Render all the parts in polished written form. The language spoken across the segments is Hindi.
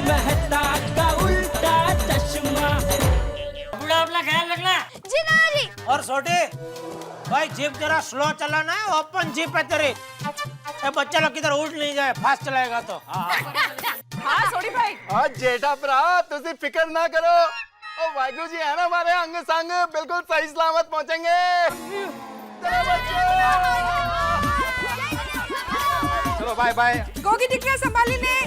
मेहता का उल्टा चश्मा। अपना ख्याल रखना। जी नानाजी। और छोटे भाई जीप जरा स्लो चलाना है, ओपन जीप है तेरी। ए बच्चा लोग किधर उठ नहीं जाए, फास्ट चलाएगा तो। हाँ सोडी भाई। हाँ जेठा भरा तुसी फिक्र ना करो, ओ वाहिगुरु जी है ना हमारे अंग संग, बिल्कुल सही सलामत पहुंचेंगे। चलो बच्चों, चलो बाय बाय। गोगी टिकला संभाली ले।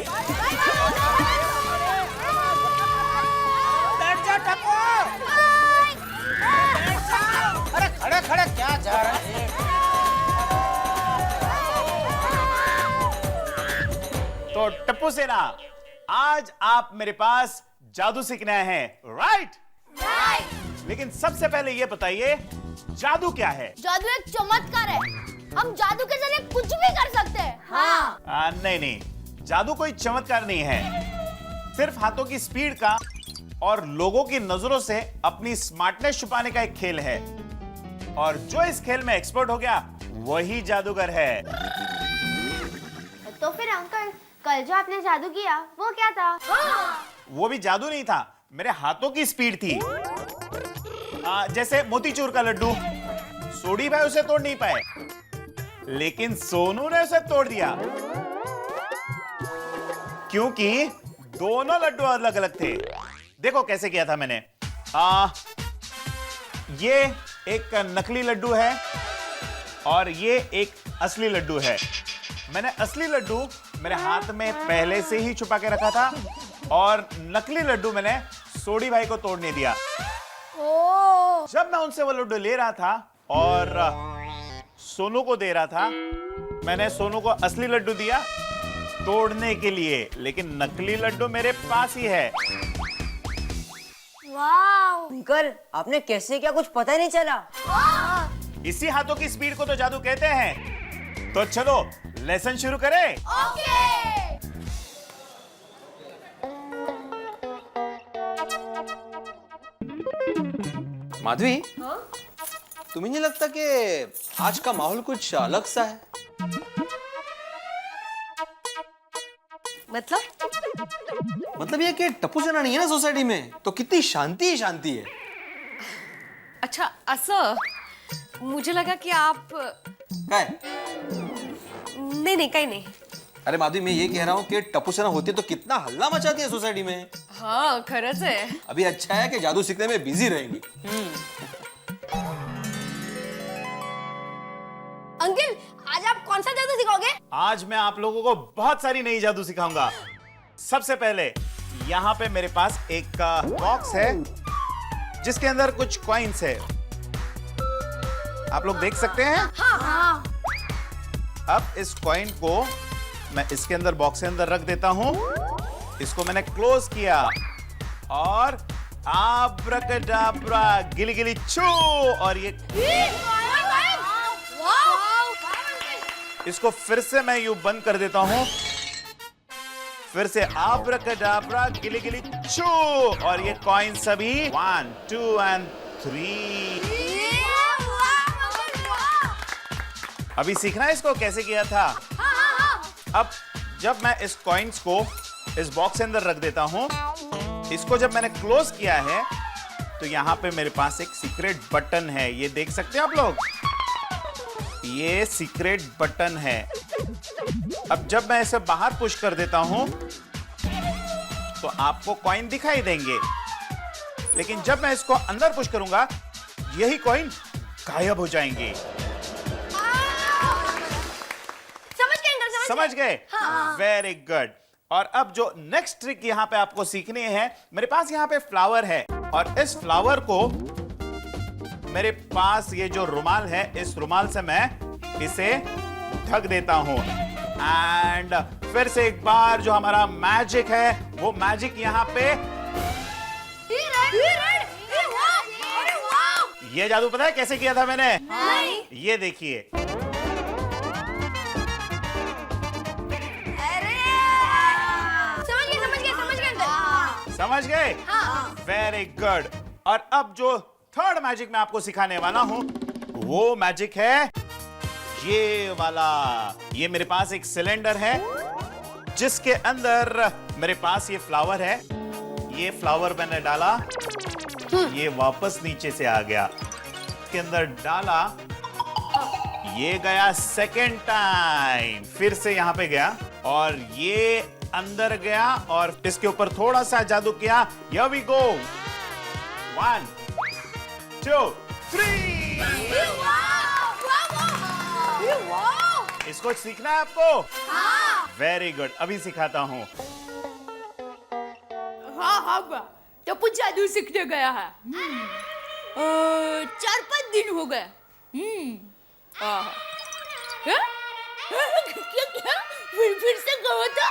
बैठ जा टप्पू। अरे खड़े खड़े क्या जा रहे हैं? तो टप्पू सेना, आज आप मेरे पास जादू सीखने आए हैं, राइट? लेकिन सबसे पहले ये बताइए जादू क्या है? जादू एक चमत्कार है, हम जादू के जरिए कुछ भी कर सकते हैं। हाँ। नहीं नहीं, जादू कोई चमत्कार नहीं है, सिर्फ हाथों की स्पीड का और लोगों की नजरों से अपनी स्मार्टनेस छुपाने का एक खेल है। और जो इस खेल में एक्सपर्ट हो गया वही जादूगर है। तो फिर अंकल, कल जो आपने जादू किया वो क्या था? हाँ। वो भी जादू नहीं था, मेरे हाथों की स्पीड थी। जैसे मोतीचूर का लड्डू, सोडी भाई उसे तोड़ नहीं पाए, लेकिन सोनू ने उसे तोड़ दिया, क्योंकि दोनों लड्डू अलग अलग थे। देखो कैसे किया था मैंने। ये एक नकली लड्डू है और ये एक असली लड्डू है। मैंने असली लड्डू मेरे हाथ में पहले से ही छुपा के रखा था और नकली लड्डू मैंने सोडी भाई को तोड़ने दिया। जब मैं उनसे वो लड्डू ले रहा था और सोनू को दे रहा था, मैंने सोनू को असली लड्डू दिया तोड़ने के लिए, लेकिन नकली लड्डू मेरे पास ही है। वाव! अंकल आपने कैसे किया, कुछ पता ही नहीं चला। इसी हाथों की स्पीड को तो जादू कहते हैं। तो चलो लेसन शुरू करें। ओके। माधवी, तुम्हें नहीं लगता कि आज का माहौल कुछ अलग सा है? मतलब ये कि टप्पू सेना नहीं है ना सोसाइटी में, तो कितनी शांति ही शांति है। अच्छा असं मुझे लगा कि आप काय? नहीं नहीं कहीं नहीं। अरे माधवी, मैं ये कह रहा हूँ कि टप्पू सेना होती है तो कितना हल्ला मचाती है सोसाइटी में। हाँ खरच है। अभी अच्छा है कि जादू सीखने में बिजी रहेंगी। अंकल, आज आप कौन सा जादू सिखाओगे? आज मैं आप लोगों को बहुत सारी नई जादू सिखाऊंगा। सबसे पहले यहाँ पे मेरे पास एक बॉक्स है जिसके अंदर कुछ कॉइन्स है, आप लोग देख सकते हैं। हाँ। अब इस कॉइन को मैं इसके अंदर बॉक्स के अंदर रख देता हूं। इसको मैंने क्लोज किया और आब्राकडाब्रा गिली गिली छू, और ये इसको फिर से मैं यूं बंद कर देता हूं। फिर से आब्राकडाब्रा गिली गिली छू, और ये कॉइन सभी 1 2 और 3। अभी सीखना है इसको कैसे किया था। अब जब मैं इस कॉइन्स को इस बॉक्स के अंदर रख देता हूं, इसको जब मैंने क्लोज किया है तो यहां पे मेरे पास एक सीक्रेट बटन है, ये देख सकते हैं आप लोग, ये सीक्रेट बटन है। अब जब मैं इसे बाहर पुश कर देता हूं तो आपको कॉइन दिखाई देंगे, लेकिन जब मैं इसको अंदर पुश करूंगा यही कॉइन गायब हो जाएंगे। समझ गए? Very good. और अब जो नेक्स्ट ट्रिक यहां पे आपको सीखनी है, मेरे पास यहां पे फ्लावर है और इस फ्लावर को मेरे पास ये जो रुमाल है, इस रुमाल से मैं इसे ढक देता हूं। एंड फिर से एक बार जो हमारा मैजिक है, वो मैजिक यहां पे, ये जादू पता है कैसे किया था मैंने? ये देखिए, समझ गए? Very good. और अब जो थर्ड मैजिक मैं आपको सिखाने वाला हूं, वो मैजिक है ये वाला। ये मेरे पास एक सिलेंडर है जिसके अंदर मेरे पास ये फ्लावर है। ये फ्लावर मैंने डाला, ये वापस नीचे से आ गया, इसके अंदर डाला, ये गया सेकेंड टाइम, फिर से यहां पे गया और ये अंदर गया और इसके ऊपर थोड़ा सा जादू किया। Here we go, 1 2 3। इसको सीखना है आपको? वेरी गुड, अभी सिखाता हूँ। हाँ बा टप्पू जादू सीखने गया है। 4-5 दिन हो गए। क्या फिर से कहो तो।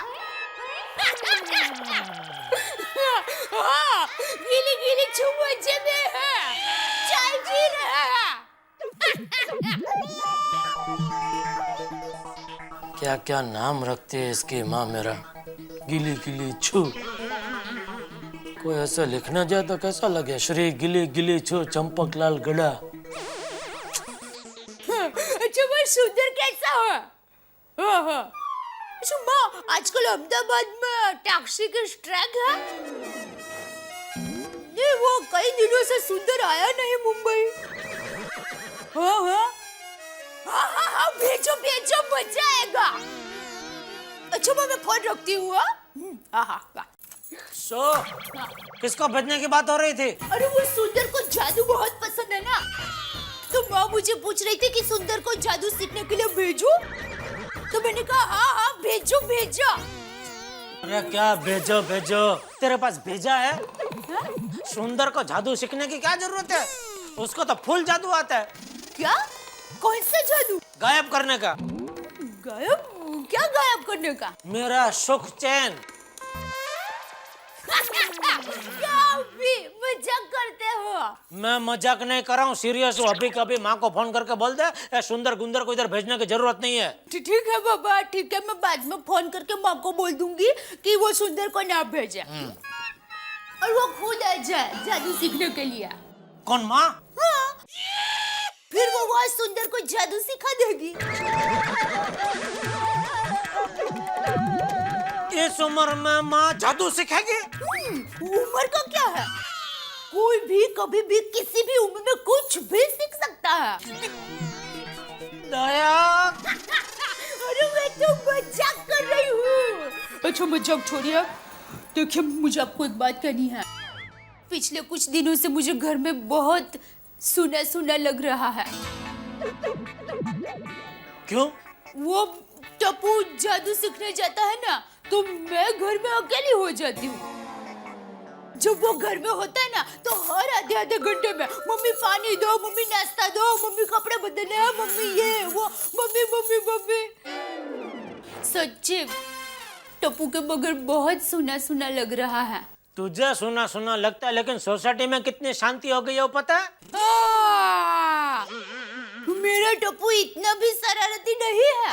गीली गीली छू मजे में है, चाय पी रहा है। क्या क्या नाम रखते हैं इसकी माँ मेरा, गिली गिली छू। कोई ऐसा लिखना जाए तो कैसा लगे, श्री गिली गिली छू चंपकलाल गड़ा। अच्छा वो सुंदर कैसा है? अच्छा माँ, आजकल अहमदाबाद में टैक्सी के स्ट्राइक है। नहीं, वो कई दिनों से सुंदर आया नहीं मुंबई। हाँ, भेजो भेजो, मजा आएगा। अच्छा मैं फोन रखती हूँ। हाँ। सो किसको भेजने की बात हो रही थी? अरे वो सुंदर को जादू बहुत पसंद है ना, तो माँ मुझे पूछ रही थी कि सुंदर को जादू सीखने के लिए भेजूं? तो मैंने कहा हाँ भेजो भेजो। अरे क्या भेजो भेजो, तेरे पास भेजा है? सुंदर को जादू सीखने की क्या जरूरत है? उसको तो फुल जादू आता है। क्या? कौन सा जादू? गायब करने का। गायब? क्या गायब करने का? मेरा सुख चैन। क्या भी मजाक करते हो? मैं मजाक नहीं कर रहा हूँ, सीरियस हूँ। अभी कभी माँ को फोन करके बोल दे सुंदर गुंदर को इधर भेजने की जरूरत नहीं है। ठीक है बाबा, ठीक है, मैं बाद में फोन करके माँ को बोल दूंगी कि वो सुंदर को ना भेजे और वो खुद आ जाए जादू सीखने के लिए। कौन माँ? हाँ, फिर वो वहाँ सुंदर को जादू सिखा देगी। इस उम्र में माँ जादू सिखाएगी? उम्र का क्या है, कोई भी कभी भी किसी भी उम्र में कुछ भी सीख सकता है। दया। अरे मैं तो मजाक कर रही हूँ। अच्छा मजाक छोड़िए, देखिए मुझे आपको एक बात कहनी है। पिछले कुछ दिनों से मुझे घर में बहुत सुना सुना लग रहा है। क्यों? वो टप्पू जादू सीखने जाता है ना, तो मैं घर में अकेली हो जाती हूँ। जब वो घर में होता है ना, तो हर आधे आधे घंटे में मम्मी पानी दो, मम्मी नाश्ता दो, मम्मी कपड़े बदलने हैं, मम्मी ये वो, मम्मी मम्मी मम्मी। सच्ची टप्पू के बगैर बहुत सुना सुना लग रहा है। तुझे सुना सुना लगता है, लेकिन सोसाइटी में कितनी शांति हो गई है वो पता है? मेरा टप्पू इतना भी शरारती नहीं है।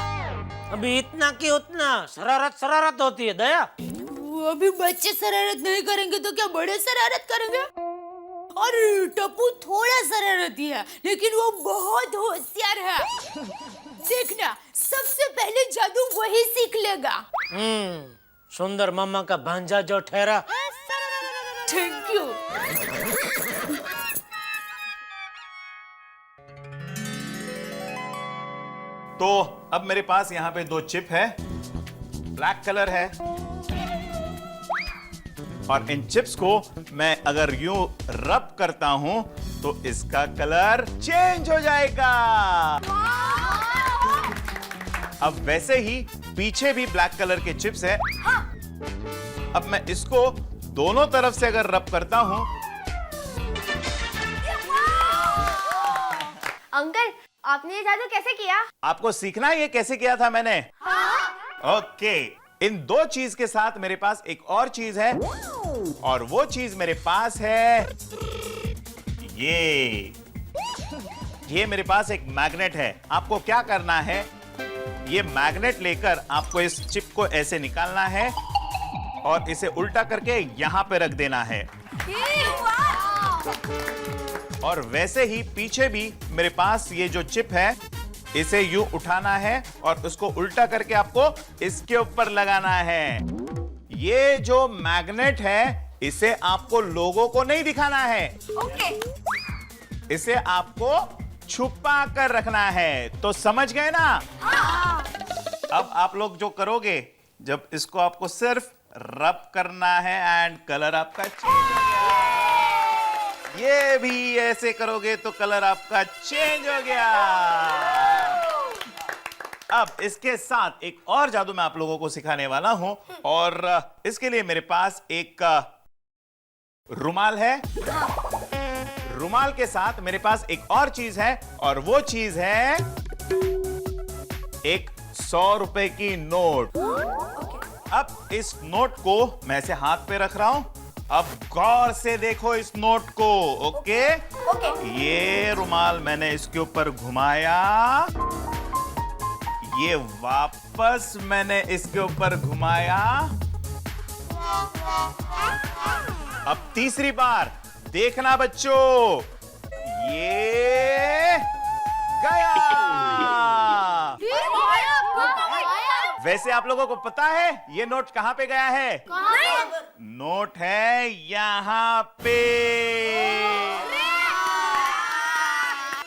अभी इतना की उतना शरारत होती है दया। वो अभी बच्चे शरारत नहीं करेंगे तो क्या बड़े शरारत करेंगे? और टप्पू थोड़ा शरारती है, लेकिन वो बहुत होशियार है। देखना, सबसे पहले जादू वही सीख लेगा। सुंदर मामा का भांजा जो ठहरा। Thank you. तो अब मेरे पास यहाँ पे 2 चिप है, ब्लैक कलर है, और इन चिप्स को मैं अगर यूं रब करता हूं तो इसका कलर चेंज हो जाएगा। अब वैसे ही पीछे भी ब्लैक कलर के चिप्स है। अब मैं इसको दोनों तरफ से अगर रब करता हूं। अंकल, आपने ये जादू कैसे किया? आपको सीखना है ये कैसे किया था मैंने? ओके, इन 2 चीज के साथ मेरे पास एक और चीज है, और वो चीज मेरे पास है ये मेरे पास एक मैग्नेट है। आपको क्या करना है, ये मैग्नेट लेकर आपको इस चिप को ऐसे निकालना है और इसे उल्टा करके यहां पे रख देना है। और वैसे ही पीछे भी मेरे पास ये जो चिप है, इसे यूं उठाना है और उसको उल्टा करके आपको इसके ऊपर लगाना है। ये जो मैग्नेट है इसे आपको लोगों को नहीं दिखाना है, इसे आपको छुपा कर रखना है। तो समझ गए ना? अब आप लोग जो करोगे, जब इसको आपको सिर्फ रब करना है एंड कलर आपका चेंज हो गया। ये भी ऐसे करोगे तो कलर आपका चेंज हो गया। अब इसके साथ एक और जादू मैं आप लोगों को सिखाने वाला हूं और इसके लिए मेरे पास एक रुमाल है। रुमाल के साथ मेरे पास एक और चीज है और वो चीज है एक 100 रुपए की नोट। अब इस नोट को मैं ऐसे हाथ पे रख रहा हूं। अब गौर से देखो इस नोट को। ओके? ये रुमाल मैंने इसके ऊपर घुमाया, ये वापस मैंने इसके ऊपर घुमाया। अब तीसरी बार देखना बच्चों, ये गया। वैसे आप लोगों को पता है ये नोट कहां पे गया है? नोट है यहां पे।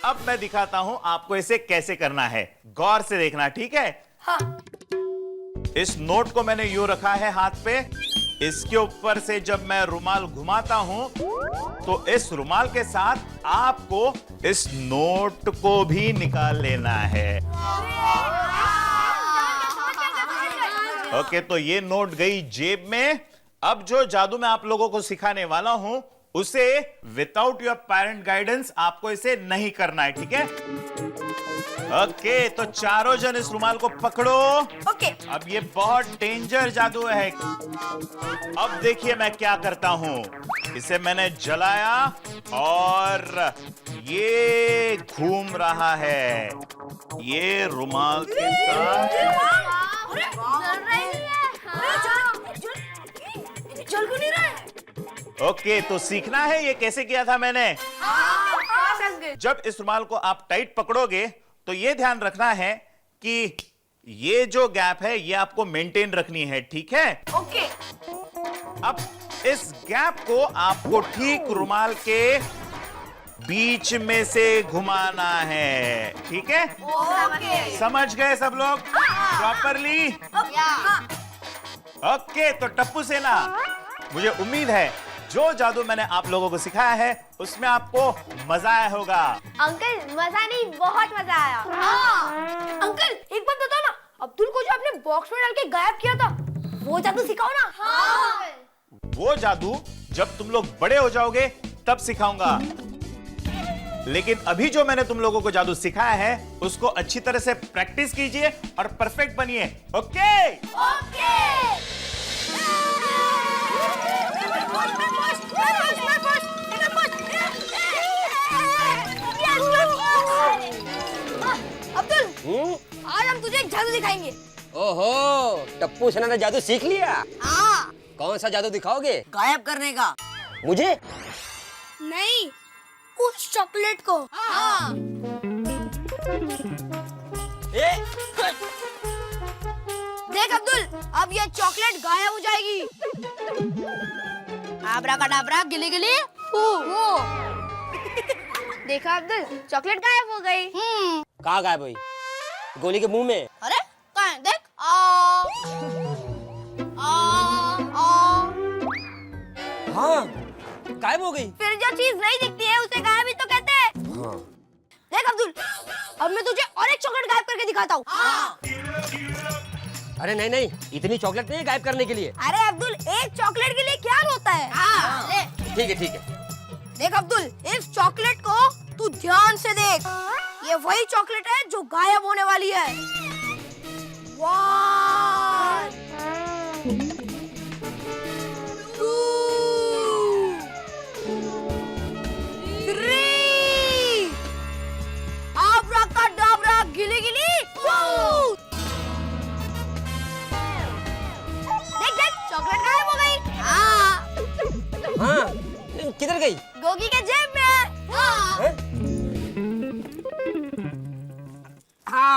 अब मैं दिखाता हूं आपको इसे कैसे करना है। गौर से देखना, ठीक है? इस नोट को मैंने यूं रखा है हाथ पे। इसके ऊपर से जब मैं रुमाल घुमाता हूं तो इस रुमाल के साथ आपको इस नोट को भी निकाल लेना है। ओके, तो ये नोट गई जेब में। अब जो जादू मैं आप लोगों को सिखाने वाला हूं उसे विदाउट योर पेरेंट गाइडेंस आपको इसे नहीं करना है, ठीक है? ओके, तो चारों जन इस रुमाल को पकड़ो। ओके। अब ये बहुत डेंजर जादू है। अब देखिए मैं क्या करता हूं। इसे मैंने जलाया और ये घूम रहा है। ये रुमाल के साथ जल क्यों नहीं रहा है? ओके, तो सीखना है ये कैसे किया था मैंने। जब इस रुमाल को आप टाइट पकड़ोगे तो ये ध्यान रखना है कि ये जो गैप है ये आपको मेंटेन रखनी है, ठीक है? ओके। अब इस गैप को आपको ठीक रुमाल के बीच में से घुमाना है, ठीक है? ओके। समझ गए सब लोग प्रॉपरली? ओके, तो टप्पू सेना, मुझे उम्मीद है जो जादू मैंने आप लोगों को सिखाया है उसमें आपको मजा आया होगा। अंकल मजा नहीं, बहुत मजा आया। अंकल एक बात बताओ ना, अब्दुल को जो आपने बॉक्स में डाल के गायब किया था वो जादू सिखाओ ना। वो जादू जब तुम लोग बड़े हो जाओगे तब सिखाऊंगा, लेकिन अभी जो मैंने तुम लोगों को जादू सिखाया है उसको अच्छी तरह से प्रैक्टिस कीजिए और परफेक्ट बनिए। ओके? अब्दुल, आज हम तुझे एक जादू दिखाएंगे। ओहो, टप्पू सेना ने जादू सीख लिया। हाँ। कौन सा जादू दिखाओगे? गायब करने का। मुझे? नहीं, उस चॉकलेट को। हाँ। देख अब्दुल, अब ये चॉकलेट गायब हो जाएगी। आब्राकाडाब्रा, गिली गिली वो। देखा अब्दुल, चॉकलेट गायब हो गई। कहाँ गायब हुई? गोली के मुंह में। अरे कहाँ है? देख। हाँ, गायब हो गई। फिर जो चीज नहीं दिखती है उसे गायब ही तो कहते हैं। हाँ। देख अब्दुल, अब मैं तुझे और एक चॉकलेट गायब करके दिखाता हूँ। अरे नहीं नहीं, इतनी चॉकलेट नहीं है गायब करने के लिए। अरे अब्दुल, एक चॉकलेट के लिए क्या होता है? ले। ठीक है ठीक है। देख अब्दुल, इस चॉकलेट को तू ध्यान से देख। ये वही चॉकलेट है जो गायब होने वाली है। 1 2 3 आब्राकाडाब्रा, गिली गिली वो। देख देख, चॉकलेट गायब हो गई। हाँ, किधर गई? गोगी के जेब में। हाँ।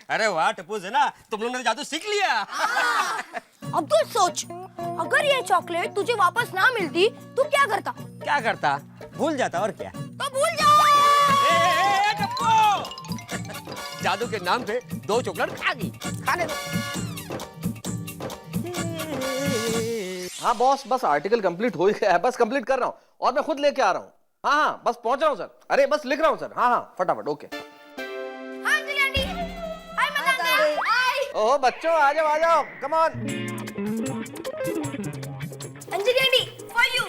अरे वाह टप्पू है ना, तुम लोगों ने जादू सीख लिया। अब्दुल सोच, अगर ये चॉकलेट तुझे वापस ना मिलती तो क्या करता? क्या करता? भूल जाता और क्या। तो भूल जाओ। ए, टप्पू जादू के नाम पे 2 चॉकलेट खा गई, खाने दो। हाँ बॉस, बस आर्टिकल कंप्लीट हो ही गया है, बस कंप्लीट कर रहा हूँ और मैं खुद लेके आ रहा हूँ। हाँ हाँ बस पहुंच रहा हूँ सर। अरे बस लिख रहा हूँ सर। हाँ हाँ फटाफट। ओके। ओह बच्चों आ जाओ, come on. Anjali aunty, for you.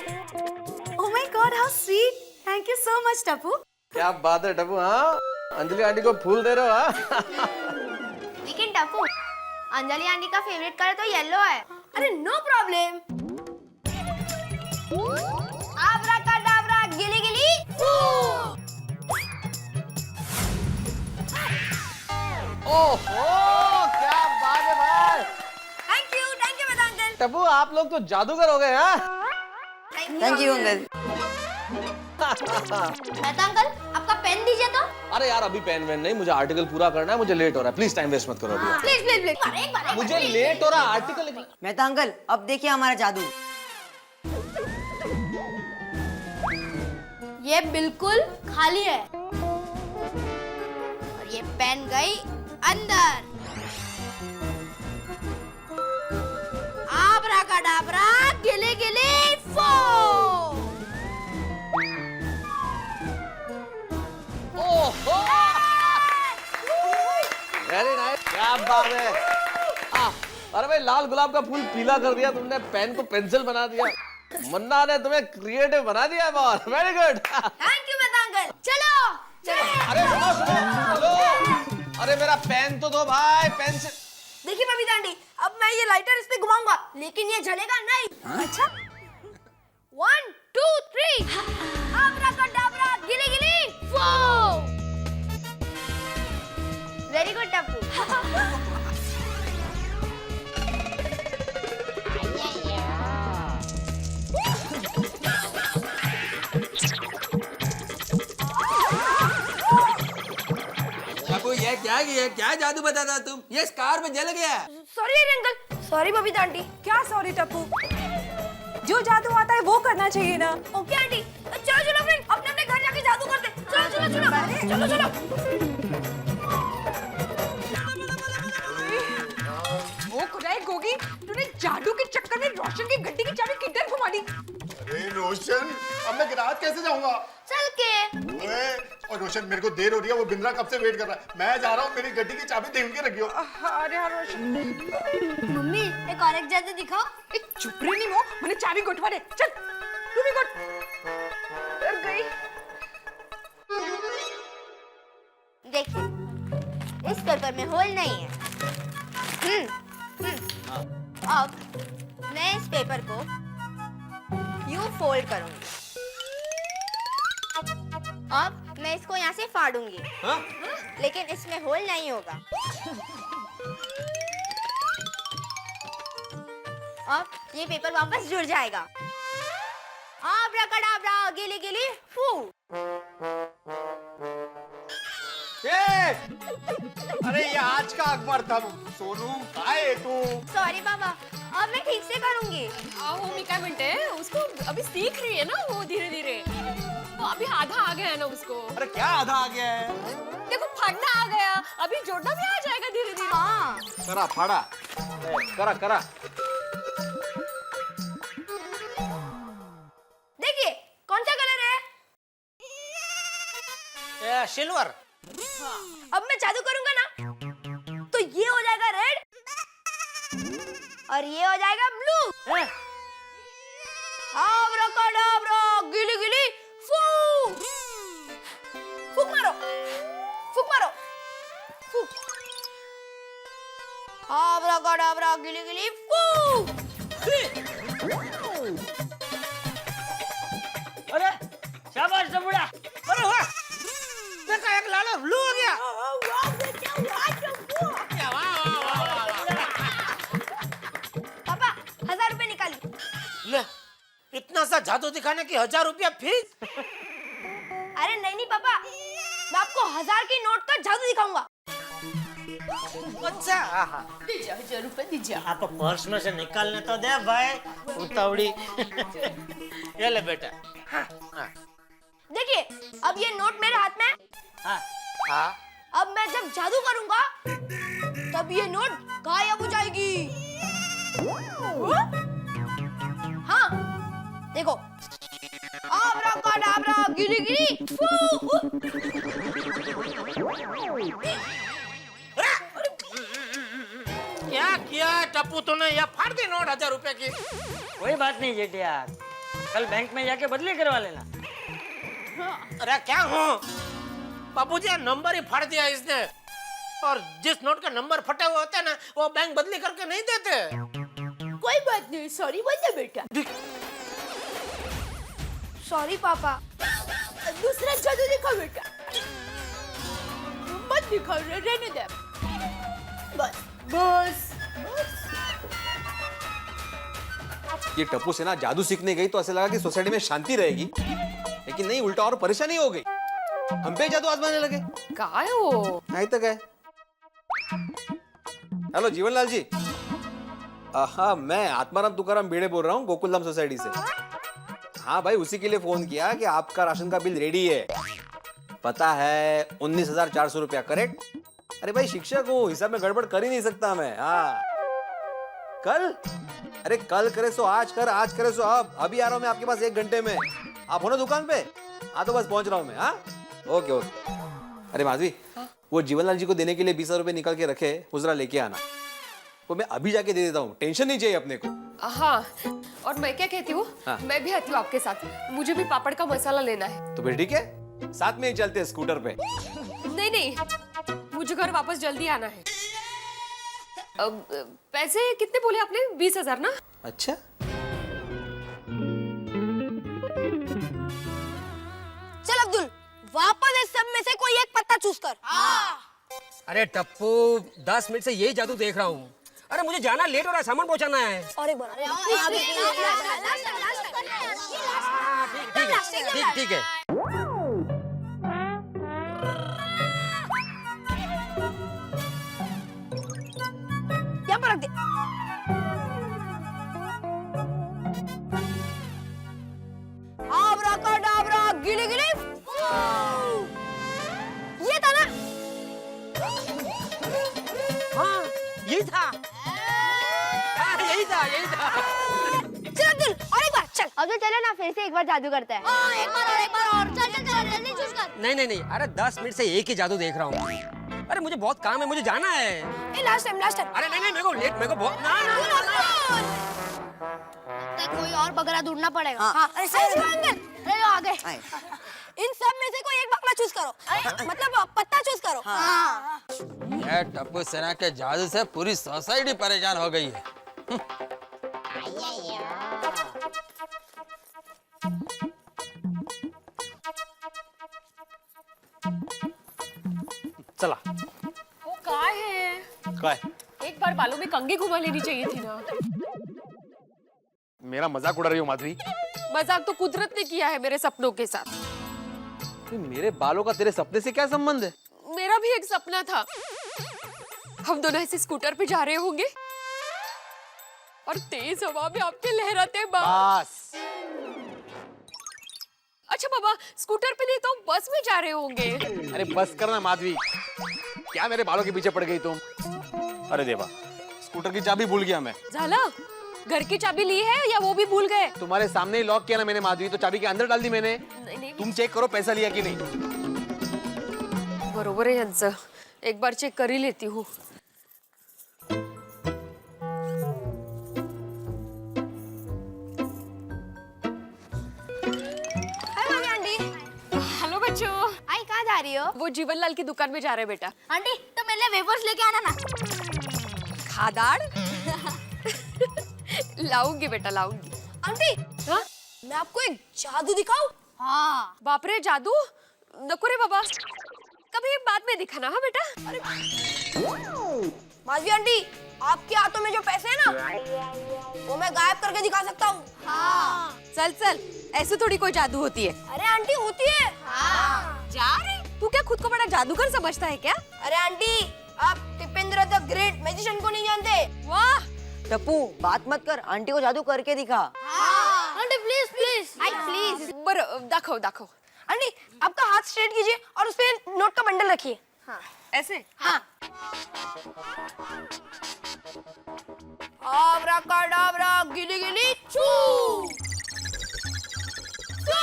Oh my God, how sweet. Thank you so much, Tappu. क्या बात है टप्पू। हाँ अंजलि आंटी को फूल दे रहे हो। हाँ लेकिन टप्पू, अंजलि आंटी का फेवरेट कलर तो येलो है। अरे नो प्रॉब्लम। आब्राकाडाब्रा, गिली गिली फू। ओहो क्या बात है भाई। थैंक यू मेरा अंकल। टप्पू आप लोग तो जादूगर हो गए। हाँ thank you uncle. Mehta uncle, आपका पेन दीजिए तो। अरे यार अभी पेन वेन नहीं, मुझे आर्टिकल पूरा करना है, मुझे लेट हो रहा है। प्लीज टाइम वेस्ट मत करो अभी। प्लीज एक बार मुझे लेट हो रहा है, आर्टिकल। मेहता अंकल अब देखिए हमारा जादू। ये बिल्कुल खाली है और ये पेन गई अंदर। आब्राकाडाब्रा, गिली गिली फो। ओहो वेरी नाइस, क्या बात है। अरे भाई लाल गुलाब का फूल पीला कर दिया तुमने, पेन को पेंसिल बना दिया। मन्ना ने तुम्हें क्रिएटिव बना दिया बहुत। Very good. Thank you Mehta uncle. चलो अरे सुनो हेलो, अरे मेरा पेन तो दो भाई, पेन से। देखिए बबीता आंटी, अब मैं ये लाइटर इस पे घुमाऊंगा लेकिन ये जलेगा नहीं। अच्छा 1 2 3 आब्राकाडाब्रा, गिली गिली फो। Very good Tappu. टप्पू ये क्या जादू बताता तुम? ये कार में जल गया। Sorry uncle. Sorry Babita aunty. क्या सॉरी टप्पू, जो जादू आता है वो करना चाहिए ना। ओके आंटी, चलो फ्रेंड, अपने अपने घर जाके जादू करते। चलो। वो खुदाई गोगी, तूने जादू के चक्कर में रोशन की गड्डी की चाबी किधर घुमा दी? अरे रोशन, अब मैं गिराज कैसे जाऊंगा? चल के। और रोशन मेरे को देर हो रही है, वो बिंद्रा कब से वेट कर रहा है। मैं जा रहा हूँ, मेरी गड्डी की चाबी दे के रखियो। अरे हाँ रोशन। मम्मी एक और एक जादू दिखाओ। एक चुप रही नहीं, वो मैंने चाबी गोठवा दे। चल तू भी गोठ। डर गई। देखिए इस पेपर में होल नहीं है। अब मैं इस पेपर को यूं फोल्ड करूंगी। अब मैं इसको यहाँ से फाड़ूंगी। लेकिन इसमें होल नहीं होगा। अब ये पेपर वापस जुड़ जाएगा। आब्राकाडाब्रा, गिली गिली फू। अरे ये आज का अखबार था। सोनू काय तू? सॉरी बाबा, अब मैं ठीक से करूंगी। हो मी काय म्हणते, उसको अभी सीख रही है ना वो धीरे धीरे, तो अभी आधा आ गया है ना उसको। अरे क्या आधा आ गया है? देखो फाड़ना आ गया, अभी जोड़ना भी आ जाएगा धीरे धीरे। हाँ करा फाड़ा। करा। देखिए कौन सा कलर है? सिल्वर। अब मैं जादू करूंगा ना तो ये हो जाएगा रेड और ये हो जाएगा ब्लू। आब्राकाडाब्रा, गिली गिली फू। फूक मारो फूक। आब्राकाडाब्रा, गिली गिली फू। अरे शाबाश डबुड़ा। अरे वाह, देखा एक लालो ब्लू हो गया। पापा 1000 रुपए निकाली। ले, इतना सा जादू दिखाने की 1000 रुपया फीस? अरे नहीं पापा, मैं आपको 1000 की नोट का जादू दिखाऊंगा। अच्छा हाँ दीजिए 1000 रुपए दीजिए। आप पर्स में से निकालने तो दे भाई उतावड़ी। ये ले बेटा। हाँ देखिए अब ये नोट मेरे हाथ में है। हाँ हाँ अब मैं जब जादू करूंगा तब ये नोट गायब हो जाएगी। हाँ देखो, आब्राकाडाब्रा गिरी गिरी फू। क्या किया टप्पू तूने? या फाड़ दी नोट 1000 रुपए की। कोई बात नहीं जेठ यार, कल बैंक में जाके बदली करवा लेना। अरे क्या हूँ बाबूजी, नंबर ही फाड़ दिया इसने। और जिस नोट का नंबर फटे हुए होते हैं ना, वो बैंक बदली करके नहीं देते। कोई बात नहीं, सॉरी बोल दे बेटा। सॉरी पापा। दूसरा जादू दिखा बेटा। मत दिखाओ, रहने दे। बस बस ये टप्पू से ना जादू सीखने गई तो ऐसा लगा कि सोसाइटी में शांति रहेगी, लेकिन नहीं, उल्टा और परेशानी हो गई। हम पे जादू आजमाने लगे। कहाँ है वो? नहीं तो गए। हेलो जीवनलाल जी। हाँ, मैं आत्माराम तुकाराम बेड़े बोल रहा हूँ, गोकुलधाम सोसाइटी से। हाँ भाई, उसी के लिए फोन किया कि आपका राशन का बिल रेडी है। पता है 19,400 रुपया, करेक्ट? अरे भाई शिक्षक हूँ, हिसाब में गड़बड़ कर ही नहीं सकता मैं। हाँ कल, अरे कल करे सो आज कर, आज करे सो अब। अभी आ रहा हूँ मैं आपके पास 1 घंटे में। आप हो ना दुकान पे? हाँ तो बस पहुंच रहा हूँ मैं। हाँ ओके ओके। अरे माधवी, वो जीवनलाल जी को देने के लिए 20,000 रुपए निकाल के रखे, उजरा लेके आना। वो मैं अभी जाके दे देता हूँ, टेंशन नहीं चाहिए अपने को। हाँ, और मैं क्या कहती हूँ, हाँ। मैं भी आती हूँ आपके साथ। मुझे भी पापड़ का मसाला लेना है। तो फिर ठीक है, साथ में ही चलते हैं स्कूटर पे। नहीं नहीं, मुझे घर वापस जल्दी आना है। अब पैसे कितने बोले आपने? 20,000 ना? अच्छा, चल अब्दुल, वापस इस सब में से कोई एक पत्ता चूज कर। अरे टप्पू, 10 मिनट से यही जादू देख रहा हूँ। अरे मुझे जाना लेट हो रहा है, सामान पहुंचाना है। और एक बार ठीक है। यहाँ पर रख दे। आब्राकाडाब्रा गिली गिली फू। ये था ना? हाँ यही था। हाँ, यही था। चल अब्दुल, और एक बार चल। अब तो चलो ना, फिर से एक बार जादू करते हैं। हाँ, एक बार और। चल जल्दी चूज कर। नहीं, अरे 10 मिनट से एक ही जादू देख रहा हूँ। अरे मुझे बहुत काम है, मुझे जाना है। Last time. अरे नहीं, मेरे को बहुत कोई और बकरा ढूंढना पड़ेगा। हाँ। अरे शिवांगन, आ गए। इन सब में से कोई एक बकरा चूज करो। मतलब पत्ता चूज करो। हाँ। ये टप्पू सेना के जादू से पूरी सोसाइटी परेशान हो गई है। चला। वो कहाँ है? काय? एक बार बालों में कंघी घुमा लेनी चाहिए थी ना। मेरा मजाक उड़ा रही हो माधवी? मजाक तो कुदरत ने किया है मेरे सपनों के साथ। मेरे बालों का तेरे सपने से क्या संबंध है? मेरा भी एक सपना था, हम दोनों ऐसे स्कूटर पे जा रहे होंगे और तेज हवा में आपके लहराते बाल। बस। अच्छा बाबा, स्कूटर पे नहीं तो बस में जा रहे होंगे। अरे बस करना माधवी, क्या मेरे बालों के पीछे पड़ गई तुम? अरे देवा, स्कूटर की चाबी भूल गया मैं। झाला, घर की चाबी ली है या वो भी भूल गए? तुम्हारे सामने ही लॉक किया ना मैंने माधवी, तो चाबी के अंदर डाल दी मैंने। नहीं। तुम चेक करो पैसा लिया कि नहीं। बरोबर है यांचं, एक बार चेक कर ही लेती हूँ। हेलो बच्चों। आई कहाँ जा रही हो? वो जीवनलाल की दुकान में जा रहे हैं बेटा। आंटी तो मेरे लिए वेफर्स लेके आना ना। खादाड़ लाऊंगी बेटा, लाऊंगी। आंटी, हाँ? मैं आपको एक जादू दिखाऊं? हाँ। बाप रे, जादू? नको रे बाबा, कभी बाद में दिखाना। हाँ बेटा। माधवी आंटी, आपके हाथों में जो पैसे हैं ना, वो मैं गायब करके दिखा सकता हूँ। हाँ। चल, ऐसे थोड़ी कोई जादू होती है। अरे आंटी होती है। हाँ। जा रे, तू क्या खुद को बड़ा जादूगर समझता है क्या? अरे आंटी, आप टिपेंद्र द ग्रेट मैजिशियन को नहीं जानते? वाह टप्पू बात मत कर, आंटी को जादू करके दिखा। Aunty please please I please. बरं दाखव दाखव आंटी आपका हाथ स्ट्रेट कीजिए और उस पे नोट का बंडल रखिए। हाँ ऐसे हाँ। आब्राकाडाब्रा गिली गिली चू चू।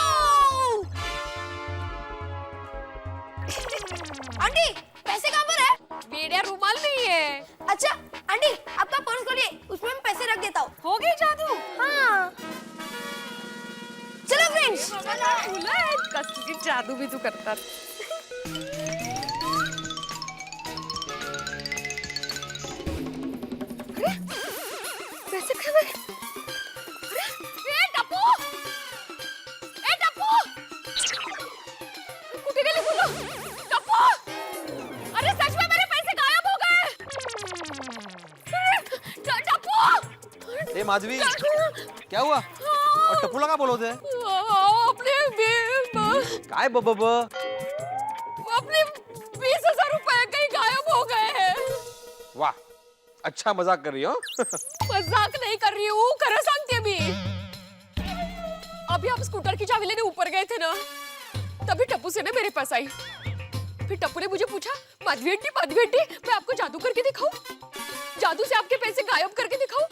आंटी पैसे कहाँ पर है? मेरा रुमाल नहीं है। अच्छा आंटी आपका पर्स खोलिए, उसमें मैं पैसे रख देता हूँ। हो गई जादू। हाँ चलो फ्रेंड्स। कसली जादू भी तू करता। पैसे कहाँ गए? अरे ए टप्पू कुठे गेले बोलो टप्पू? अरे सच में मेरे पैसे गायब हो गए। टप्पू ए माधवी क्या हुआ? और टप्पूला का बोलवते? काय बब अपने 20,000 रुपए कहीं गायब हो गए हैं। वाह अच्छा मजाक कर रही हो। मजाक नहीं कर रही हूँ, खरं सांगते मी। अभी हम स्कूटर की चाबी लेने ऊपर गए थे ना, तभी टप्पू से ने मेरे पास आई। फिर टप्पू ने मुझे पूछा माधवी आंटी मैं आपको जादू करके दिखाऊं? जादू से आपके पैसे गायब करके दिखाऊं?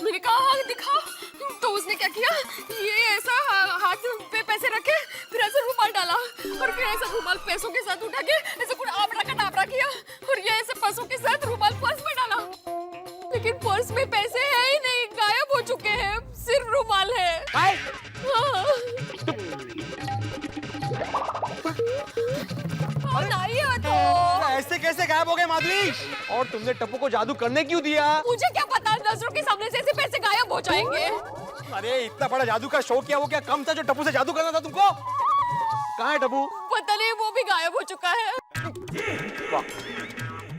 मैंने कहा हाँ दिखाओ। तो उसने क्या किया, ये ऐसा हाथ पे पैसे रखे, फिर ऐसा रुमाल डाला और फिर ऐसा रुमाल पैसों के साथ उठा के ऐसे कुछ आबरा किया और ये ऐसे पैसों के साथ रुमाल पर्स में डाला। लेकिन पर्स में पैसे है ही नहीं, गायब हो चुके हैं, सिर्फ रुमाल है। हाँ। नहीं है तो ऐसे कैसे गायब हो गए माधवी? और तुमने टप्पू को जादू करने क्यों दिया? मुझे क्या पता, नजरों के सामने से ऐसे पैसे गायब हो जाएंगे। अरे इतना बड़ा जादू का शो किया, वो क्या कम था जो टप्पू से जादू करना था तुमको? कहाँ है टप्पू? पता नहीं, वो भी गायब हो चुका है। वाह,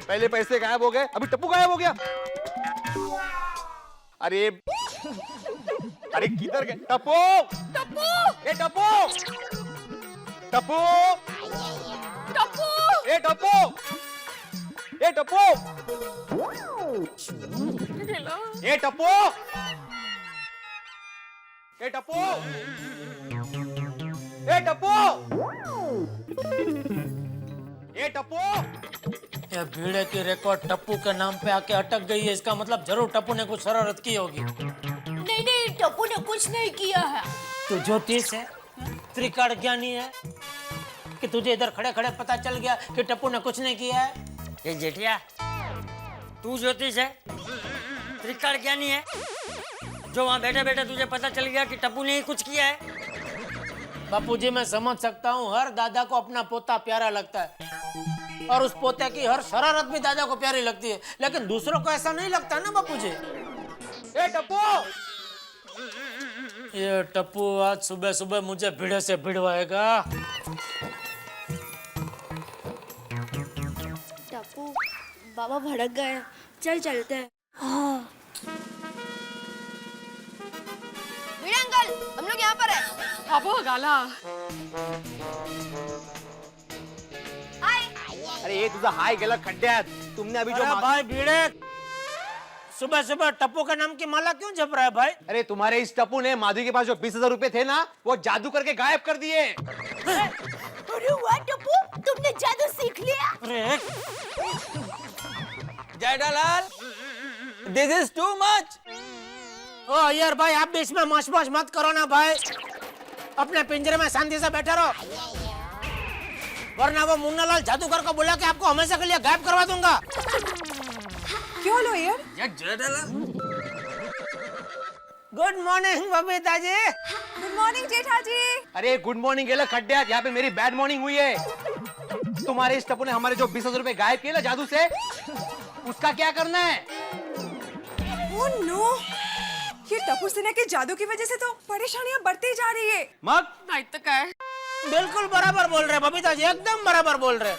पहले पैसे गायब हो गए, अभी टप्पू गायब हो गया। अरे किधर गए? टप्पू ए टप्पू टप्पू ए टप्पू ए टप्पू ए टप्पू ए टप्पू ए टप्पू ए टप्पू। ये भीड़े की रिकॉर्ड टप्पू के नाम पे आके अटक गई है, इसका मतलब जरूर टप्पू ने कुछ शरारत की होगी। नहीं टप्पू ने कुछ नहीं किया है। तू ज्योतिष है, त्रिकाल ज्ञानी है कि तुझे इधर खड़े खड़े पता चल गया कि टप्पू ने कुछ नहीं किया है? ये जेठिया तू ज्योतिष है, त्रिकाल ज्ञानी है, जो वहाँ बैठे बैठे तुझे पता चल गया कि टप्पू ने ही कुछ किया है? बापूजी मैं समझ सकता हूँ, हर दादा को अपना पोता प्यारा लगता है और उस पोते की हर शरारत भी दादा को प्यारी लगती है, लेकिन दूसरों को ऐसा नहीं लगता ना बापूजी। ए टप्पू, ये टप्पू आज सुबह सुबह मुझे भीड़े से भिड़वाएगा। टप्पू बाबा भड़क गए, चल चलते हैं। हाँ। भिड़े अंकल, हम लोग यहाँ पर हैं। अबो गाला। अरे ये तुझा हाय गेला खड्ड्यात। तुमने अभी जो भाई भीड़े, सुबह सुबह टप्पू का नाम की माला क्यों जप रहा है भाई? अरे तुम्हारे इस टप्पू ने माधवी के पास जो 20,000 रुपए थे ना, वो जादू करके गायब कर दिए। अरे वाह टप्पू, तुमने जादू सीख लिया। अरे Jethalal, this is too much. ओ यार भाई, आप भी इसमें मौज मत करो ना भाई, अपने पिंजरे में शांति से बैठे रहो, वरना वो मुन्नालाल जादूगर को बुला के आपको हमेशा के लिए गायब करवा दूंगा। क्यों लो यार? Jethalal, good morning Babita ji. Good morning जेठा जी। अरे गुड मॉर्निंग गेला खड्ड्यात, यहाँ पे मेरी बैड मॉर्निंग हुई है। तुम्हारे इस टप्पू ने हमारे जो 20,000 रुपए गायब किए ना जादू से, उसका क्या करना है? ओह नो, ये टप्पू सेना के जादू की वजह से तो परेशानियां बढ़ती जा रही है। मग नहीं तो क्या है? बिल्कुल बराबर बोल रहे बबीता जी, एकदम बराबर बोल रहे।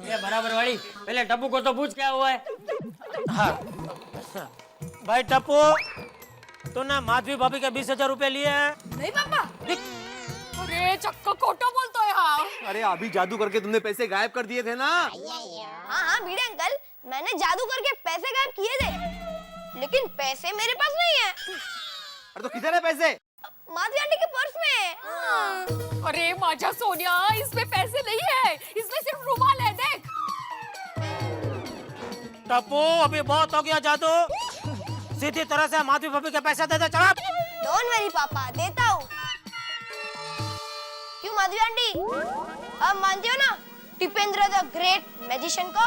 ये बराबर वाली, पहले टप्पू को तो पूछ क्या हुआ है। हाँ भाई टप्पू, तूने माधवी भाभी के 20,000 रुपए लिए हैं? नहीं पापा। अरे चक्का खोटा बोलता है, यहाँ? अरे अभी जादू करके तुमने पैसे गायब कर दिए थे ना। हाँ हाँ भिड़े अंकल, मैंने जादू करके पैसे गायब किए थे, लेकिन पैसे मेरे पास नहीं है। अरे तो किधर है पैसे? माधवी आंटी के पर्स में है। अरे माझा सोनिया, इसमें पैसे नहीं है, इसमें सिर्फ रुमाल है, देख। टप्पू अभी बहुत हो गया जादू, सीधी तरह से माधवी भाभी के पैसे दे दे। चल डोंट वरी पापा, देता हूँ। क्यों माधवी आंटी, अब मानती हो ना टिपेंद्र द ग्रेट मैजिशियन को?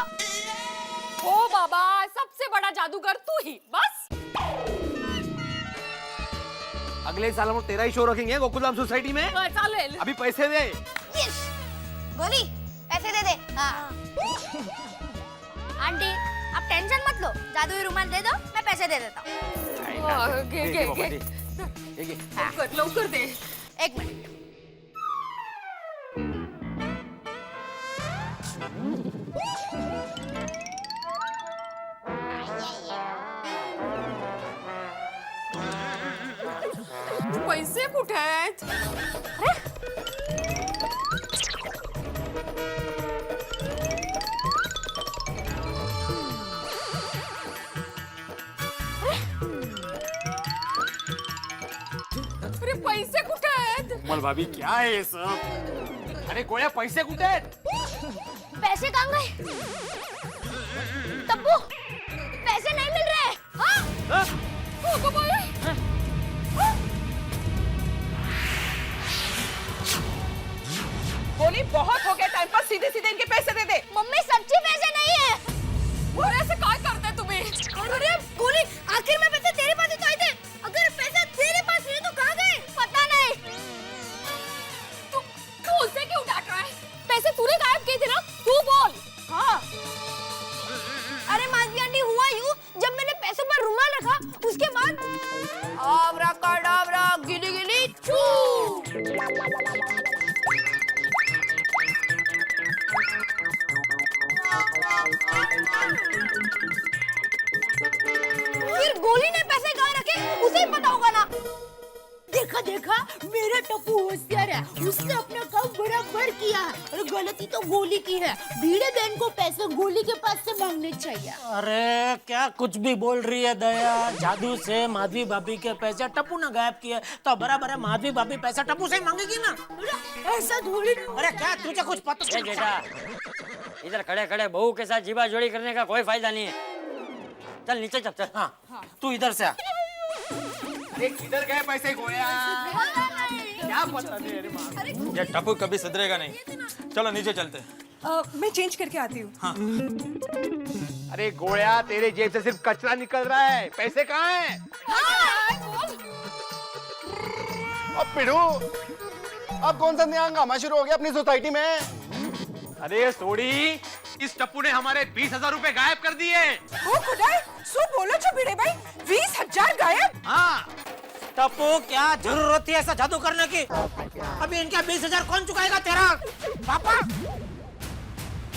ओ बाबा, सबसे बड़ा जादूगर तू ही, बस। अगले साल हम तेरा ही शो रखेंगे गोकुलधाम सोसाइटी में। चालेल। अभी पैसे दे। यस गोली, पैसे दे दे। हाँ आंटी आप टेंशन मत लो, जादुई रुमाल दे दो, मैं पैसे दे देता हूँ। लवकर दे। एक मिनट। पैसे कुठे आहेत? अरे पैसे कुठे आहेत? कमल भाभी क्या है ये सब? अरे गोया पैसे कुठे आहेत? पैसे कहाँ गए? तब्बू, पैसे नहीं मिल रहे। हाँ? बोली बहुत हो गया टाइम पास, सीधे सीधे इनके पैसे दे दे। मम्मी सच्ची पैसे नहीं है। और ऐसे काय करते तुम्हें? अरे गोली, आखिर में पैसे तेरे पास ही तो आए थे। अगर पैसे तेरे पास नहीं तो कहाँ गए? पता नहीं। तू उसे क्यों डांट रहा है? पैसे तूने गायब किए थे ना, तू बोल। हाँ। अरे माधवी आंटी, हुआ यूं, जब मैंने पैसों पर रुमाल रखा, उसके बाद आब्राकाडाब्रा गिली गिली छू। फिर गोली ने पैसे कहाँ रखे, उसे ही पता होगा ना। देखा देखा, मेरा टप्पू होशियार है, उसने अपना काम बराबर किया है और गलती तो गोली की है। भीड़े बहन को पैसे गोली के पास से मांगने चाहिए। अरे क्या कुछ भी बोल रही है दया? जादू से माधवी भाभी के पैसे टप्पू ने गायब किए तो बराबर है, माधवी भाभी पैसा टप्पू से ही मांगेगी ना। ऐसा थोड़ी ना। अरे क्या तुझे कुछ पता? ए बेटा, इधर खड़े खड़े बहू के साथ जीवा जोड़ी करने का कोई फायदा नहीं है। चल नीचे चल। हाँ, तू इधर से आ। अरे किधर गए पैसे गोया? क्या पता नहीं। अरे माँ, ये टप्पू कभी सुधरेगा नहीं। चलो नीचे चलते। मैं चेंज करके आती हूँ। अरे गोया, तेरे जेब से सिर्फ कचरा निकल रहा है, पैसे कहाँ हैं? अब पिड़ू, अब कौन सा नया हंगामा शुरू हो गया अपनी सोसाइटी में? अरे सोड़ी, इस टप्पू ने हमारे 20,000 रुपए गायब कर दिए। सो बोलो जो भिड़े भाई, 20,000 गायब? हाँ टप्पू, क्या जरूरत थी ऐसा जादू करने की? अभी इनके 20,000 कौन चुकाएगा तेरा पापा?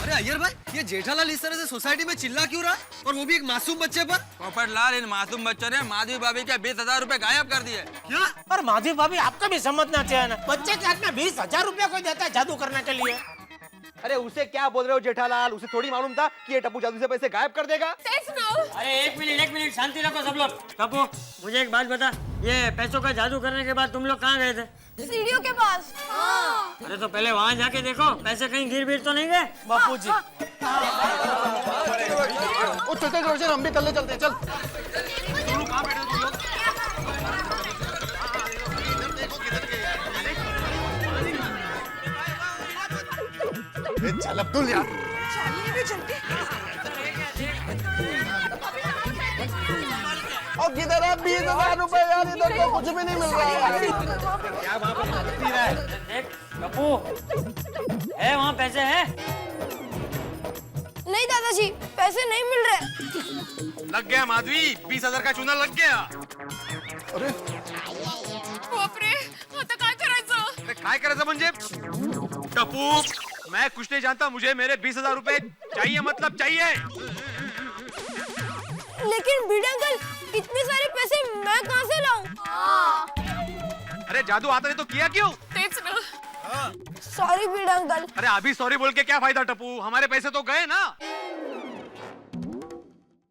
अरे अय्यर भाई, ये जेठालाल इस तरह से सोसाइटी में चिल्ला क्यों रहा है? और वो भी एक मासूम बच्चे पर? पोपटलाल, इन मासूम बच्चों ने माधवी भाभी के 20,000 रुपए गायब कर दिए। क्या? और माधवी भाभी, आपका भी समझना चाहिए ना, बच्चे के हाथ में 20,000 रुपया कोई देता है जादू करने के लिए? अरे उसे क्या बोल रहे हो जेठालाल? उसे थोड़ी मालूम था कि ये टप्पू जादू से पैसे गायब कर देगा। अरे एक मिनट शांति रखो सब लोग। टप्पू, मुझे एक बात बता, ये पैसों का जादू करने के बाद तुम लोग कहाँ गए थे? सीढ़ियों के पास। हाँ। अरे तो पहले वहाँ जाके देखो, पैसे कहीं गिर गिर तो नहीं गए? बापू जी, चलते रोशन, हम भी तल्ले चलते। चल चल अब्दुल यार, और किधर है 20,000 रुपए यार? इधर तो कुछ भी नहीं मिल रहा है। क्या वहाँ पर पी रहा है? देख टप्पू, है वहाँ पैसे हैं? नहीं दादाजी, पैसे नहीं मिल रहे। लग गया माधवी, 20,000 का चूना लग गया। अरे बापरे, आता काय करायचं? अरे काय करायचं म्हणजे? टप्पू, मैं कुछ नहीं जानता, मुझे मेरे 20,000 रुपए चाहिए, मतलब चाहिए। लेकिन भिड़े अंकल, इतने सारे पैसे मैं कहाँ से लाऊं? अरे जादू आता नहीं तो किया क्यों? तेच ना। सॉरी बीड़ अंकल। अरे अभी सॉरी बोल के क्या फायदा टप्पू, हमारे पैसे तो गए ना।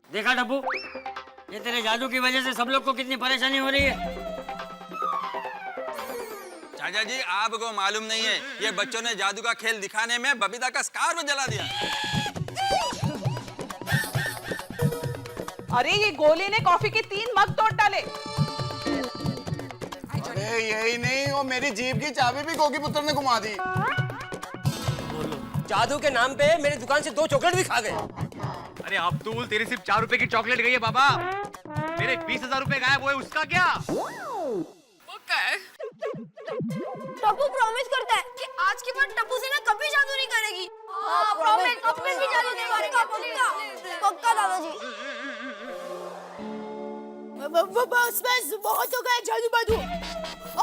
देखा टप्पू, ये तेरे जादू की वजह से सब लोग को कितनी परेशानी हो रही है। चाचा जी आपको मालूम नहीं है, ये बच्चों ने जादू का खेल दिखाने में बबीता का स्कार्फ जला दिया। अरे ये गोली ने कॉफी के 3 मग तोड़ डाले। अरे यही नहीं, वो मेरी जीप की चाबी भी गोगी पुत्र ने घुमा दी। जादू के नाम पे मेरी दुकान से 2 चॉकलेट भी खा गए। अरे अब्दुल, तेरी सिर्फ 4 रुपए की चॉकलेट गई है बाबा, मेरे 20,000 रुपए गायब हुए, उसका क्या? टप्पू प्रॉमिस करता है कि आज के बाद टप्पू से ना कभी जादू नहीं करेगी। प्रॉमिस, अब मैं भी जादू नहीं करेगा, पक्का पक्का दादाजी। बस बस बहुत हो गया जादू बादू,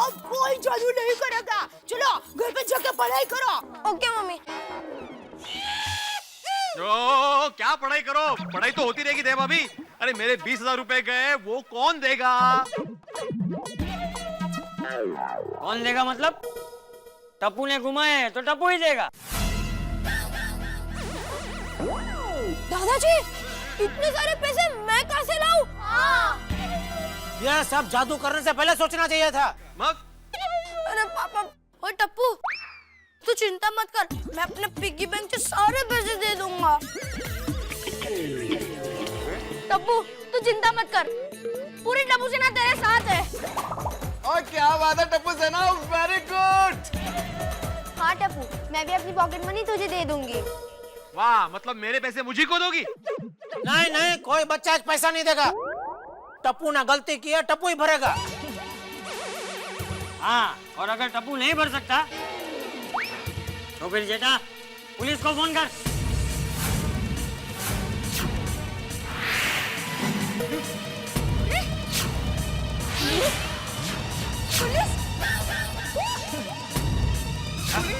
अब कोई जादू नहीं करेगा। चलो घर पे जाके पढ़ाई करो। Okay mummy. जो क्या पढ़ाई करो, पढ़ाई तो होती रहेगी देव अभी। अरे मेरे 20,000 रुपए गए, वो कौन देगा? कौन देगा मतलब? टप्पू ने घुमाए तो टप्पू ही देगा। दादाजी, इतने सारे पैसे मैं कहाँ से लाऊं? यह सब जादू करने से पहले सोचना चाहिए था। मग अरे पापा, ओ टप्पू, तू चिंता मत कर, मैं अपने पिग्गी बैंक से सारे पैसे दे दूंगा। टप्पू, तू चिंता मत कर, पूरी टप्पू सेना तेरे साथ है। और क्या बात है टप्पू सेना, वेरी गुड। हाँ टप्पू, मैं भी अपनी पॉकेट मनी तुझे दे दूंगी। वाह, मतलब मेरे पैसे मुझे को दोगी? नहीं नहीं, कोई बच्चा आज पैसा नहीं देगा। टप्पू ने गलती की है, टप्पू ही भरेगा। हाँ, और अगर टप्पू नहीं भर सकता तो फिर जेठा पुलिस को फोन कर।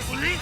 पुलिस?